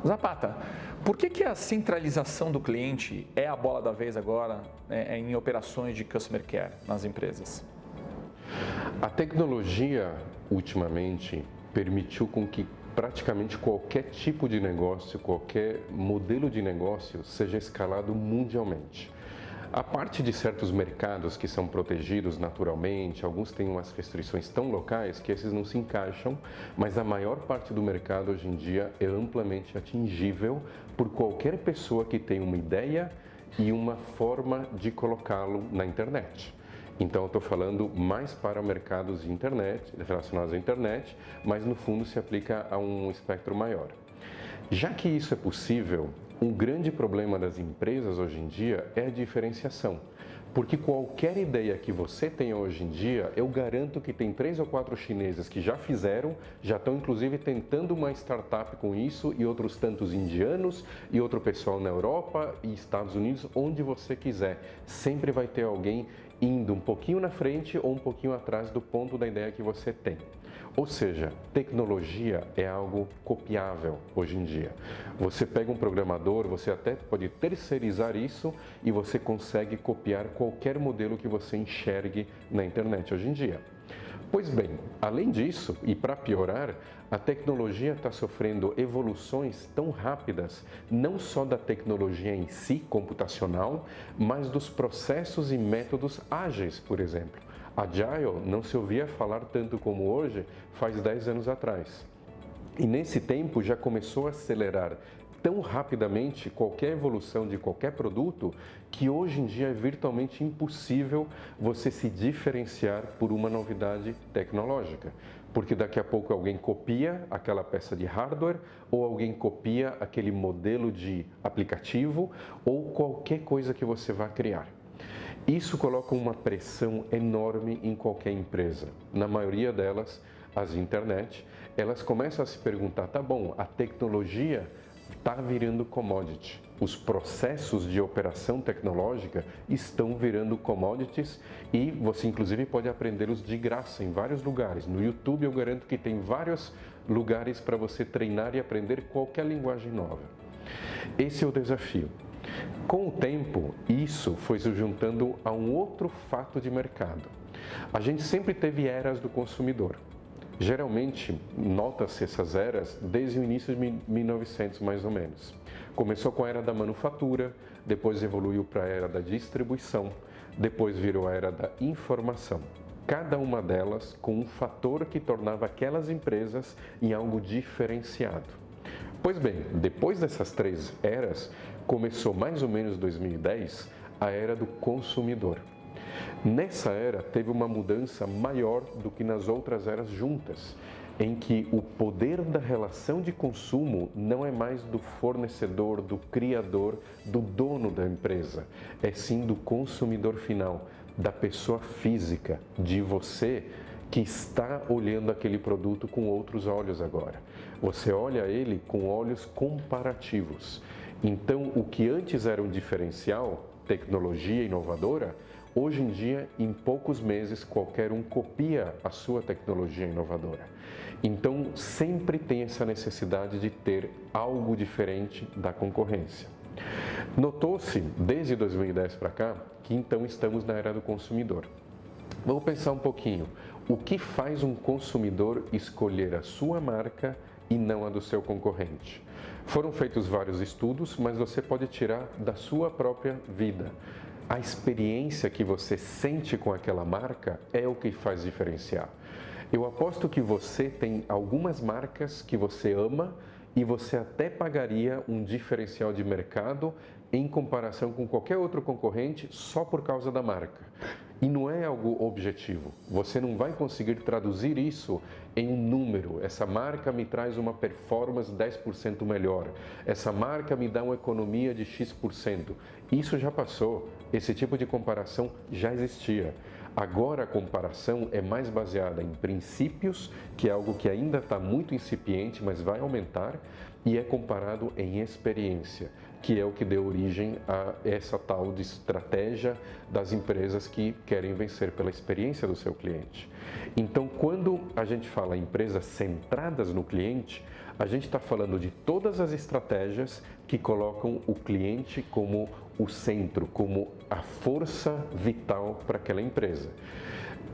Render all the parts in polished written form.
Zapata, por que a centralização do cliente é a bola da vez agora, em operações de Customer Care nas empresas? A tecnologia, ultimamente, permitiu com que praticamente qualquer tipo de negócio, qualquer modelo de negócio seja escalado mundialmente. A parte de certos mercados que são protegidos naturalmente, alguns têm umas restrições tão locais que esses não se encaixam, mas a maior parte do mercado hoje em dia é amplamente atingível por qualquer pessoa que tenha uma ideia e uma forma de colocá-lo na internet. Então, eu estou falando mais para mercados de internet, relacionados à internet, mas no fundo se aplica a um espectro maior. Já que isso é possível, um grande problema das empresas hoje em dia é a diferenciação. Porque qualquer ideia que você tenha hoje em dia, eu garanto que tem 3 ou 4 chineses que já fizeram, já estão inclusive tentando uma startup com isso, e outros tantos indianos, e outro pessoal na Europa e Estados Unidos, onde você quiser. Sempre vai ter alguém indo um pouquinho na frente ou um pouquinho atrás do ponto da ideia que você tem. Ou seja, tecnologia é algo copiável hoje em dia. Você pega um programador, você até pode terceirizar isso e você consegue copiar qualquer modelo que você enxergue na internet hoje em dia. Pois bem, além disso, e para piorar, a tecnologia está sofrendo evoluções tão rápidas, não só da tecnologia em si, computacional, mas dos processos e métodos ágeis, por exemplo. Agile não se ouvia falar tanto como hoje faz 10 anos atrás. E nesse tempo já começou a acelerar tão rapidamente qualquer evolução de qualquer produto que hoje em dia é virtualmente impossível você se diferenciar por uma novidade tecnológica. Porque daqui a pouco alguém copia aquela peça de hardware ou alguém copia aquele modelo de aplicativo ou qualquer coisa que você vá criar. Isso coloca uma pressão enorme em qualquer empresa. Na maioria delas, as internet, elas começam a se perguntar, tá bom, a tecnologia está virando commodity. Os processos de operação tecnológica estão virando commodities e você inclusive pode aprendê-los de graça em vários lugares. No YouTube eu garanto que tem vários lugares para você treinar e aprender qualquer linguagem nova. Esse é o desafio. Com o tempo, isso foi se juntando a um outro fato de mercado. A gente sempre teve eras do consumidor. Geralmente, nota-se essas eras desde o início de 1900, mais ou menos. Começou com a era da manufatura, depois evoluiu para a era da distribuição, depois virou a era da informação. Cada uma delas com um fator que tornava aquelas empresas em algo diferenciado. Pois bem, depois dessas 3 eras, começou mais ou menos 2010 a era do consumidor. Nessa era teve uma mudança maior do que nas outras eras juntas, em que o poder da relação de consumo não é mais do fornecedor, do criador, do dono da empresa, é sim do consumidor final, da pessoa física, de você que está olhando aquele produto com outros olhos agora. Você olha ele com olhos comparativos. Então, o que antes era um diferencial, tecnologia inovadora, hoje em dia, em poucos meses, qualquer um copia a sua tecnologia inovadora. Então, sempre tem essa necessidade de ter algo diferente da concorrência. Notou-se, desde 2010 para cá, que então estamos na era do consumidor. Vamos pensar um pouquinho. O que faz um consumidor escolher a sua marca e não a do seu concorrente? Foram feitos vários estudos, mas você pode tirar da sua própria vida. A experiência que você sente com aquela marca é o que faz diferenciar. Eu aposto que você tem algumas marcas que você ama e você até pagaria um diferencial de mercado em comparação com qualquer outro concorrente só por causa da marca. E não é algo objetivo. Você não vai conseguir traduzir isso em um número. Essa marca me traz uma performance 10% melhor. Essa marca me dá uma economia de X%. Isso já passou. Esse tipo de comparação já existia. Agora a comparação é mais baseada em princípios, que é algo que ainda está muito incipiente, mas vai aumentar, e é comparado em experiência, que é o que deu origem a essa tal de estratégia das empresas que querem vencer pela experiência do seu cliente. Então, quando a gente fala em empresas centradas no cliente, A gente está falando de todas as estratégias que colocam o cliente como o centro, como a força vital para aquela empresa.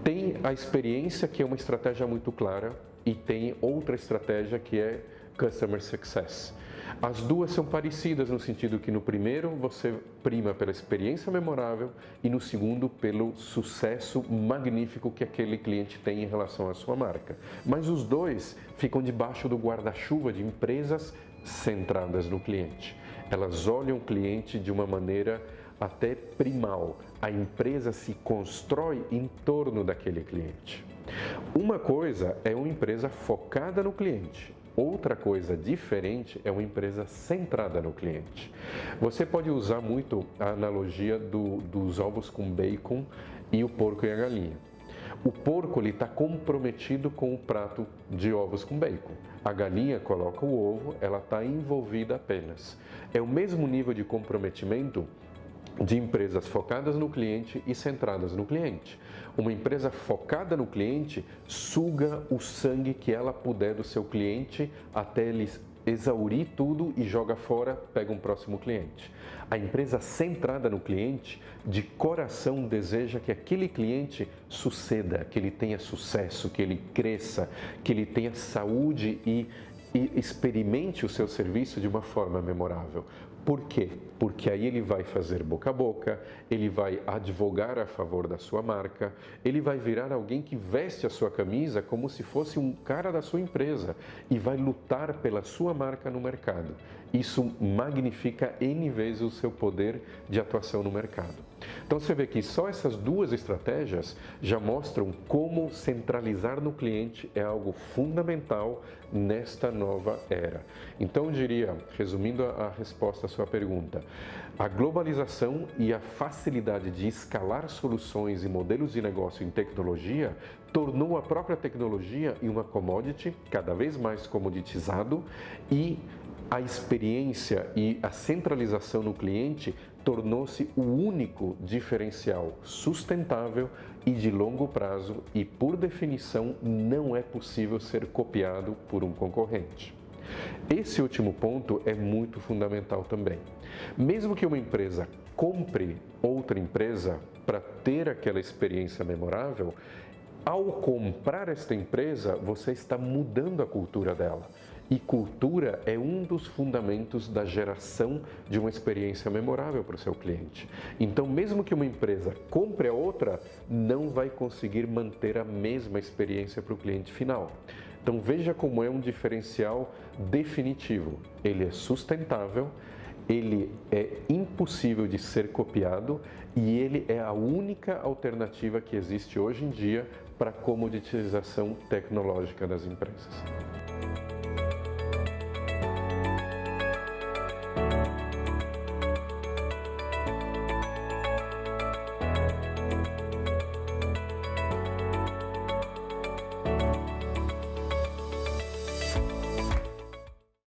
Tem a experiência, que é uma estratégia muito clara, e tem outra estratégia que é Customer Success. As duas são parecidas no sentido que no primeiro você prima pela experiência memorável e no segundo pelo sucesso magnífico que aquele cliente tem em relação à sua marca. Mas os dois ficam debaixo do guarda-chuva de empresas centradas no cliente. Elas olham o cliente de uma maneira até primal. A empresa se constrói em torno daquele cliente. Uma coisa é uma empresa focada no cliente. Outra coisa diferente é uma empresa centrada no cliente. Você pode usar muito a analogia dos ovos com bacon e o porco e a galinha. O porco está comprometido com o prato de ovos com bacon. A galinha coloca o ovo, ela está envolvida apenas. É o mesmo nível de comprometimento de empresas focadas no cliente e centradas no cliente. Uma empresa focada no cliente suga o sangue que ela puder do seu cliente até ele exaurir tudo e joga fora, pega um próximo cliente. A empresa centrada no cliente, de coração, deseja que aquele cliente suceda, que ele tenha sucesso, que ele cresça, que ele tenha saúde e experimente o seu serviço de uma forma memorável. Por quê? Porque aí ele vai fazer boca a boca, ele vai advogar a favor da sua marca, ele vai virar alguém que veste a sua camisa como se fosse um cara da sua empresa e vai lutar pela sua marca no mercado. Isso magnifica N vezes o seu poder de atuação no mercado. Então você vê que só essas duas estratégias já mostram como centralizar no cliente é algo fundamental nesta nova era. Então eu diria, resumindo a resposta à sua pergunta, a globalização e a facilidade de escalar soluções e modelos de negócio em tecnologia tornou a própria tecnologia em uma commodity, cada vez mais comoditizado, e a experiência e a centralização no cliente tornou-se o único diferencial sustentável e de longo prazo e, por definição, não é possível ser copiado por um concorrente. Esse último ponto é muito fundamental também. Mesmo que uma empresa compre outra empresa para ter aquela experiência memorável, ao comprar esta empresa, você está mudando a cultura dela. E cultura é um dos fundamentos da geração de uma experiência memorável para o seu cliente. Então, mesmo que uma empresa compre a outra, não vai conseguir manter a mesma experiência para o cliente final. Então, veja como é um diferencial definitivo. Ele é sustentável, ele é impossível de ser copiado e ele é a única alternativa que existe hoje em dia para a comoditização tecnológica das empresas.